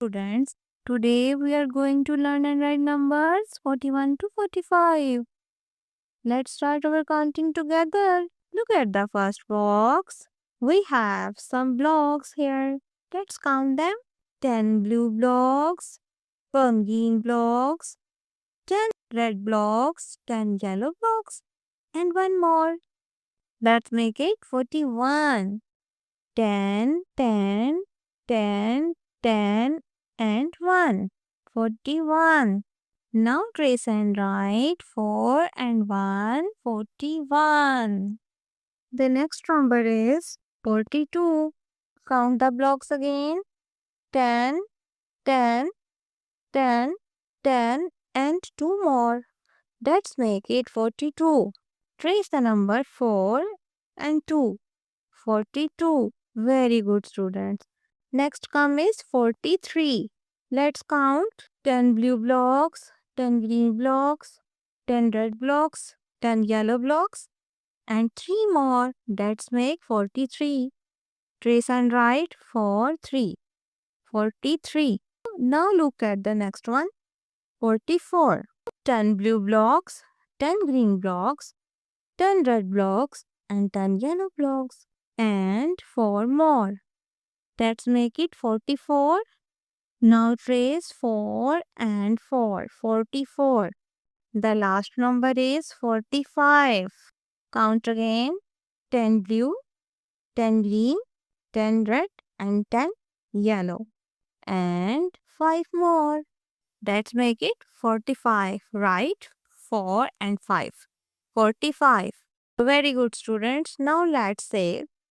Students, today we are going to learn and write numbers 41 to 45. Let's start our counting together. Look at the first box. We have some blocks here. Let's count them. 10 blue blocks, 1 green blocks, 10 red blocks, 10 yellow blocks, and one more. Let's make it 41. 10, 10, 10, 10, and 1. 41. Now trace and write 4 and 1, 41. The next number is 42. Count the blocks again. 10, 10, 10, 10, and 2 more. Let's make it 42. Trace the number 4 and 2. 42. Very good, students. Next come is 43. Let's count 10 blue blocks, 10 green blocks, 10 red blocks, 10 yellow blocks, and 3 more. Let's make 43. Trace and write 4, 3. 43. Now look at the next one. 44. 10 blue blocks, 10 green blocks, 10 red blocks, and 10 yellow blocks, and 4 more. Let's make it 44. Now trace 4 and 4. 44. The last number is 45. Count again. 10 blue, 10 green, 10 red, and 10 yellow. And 5 more. Let's make it 45. Right? 4 and 5. 45. Very good, students. Now let's say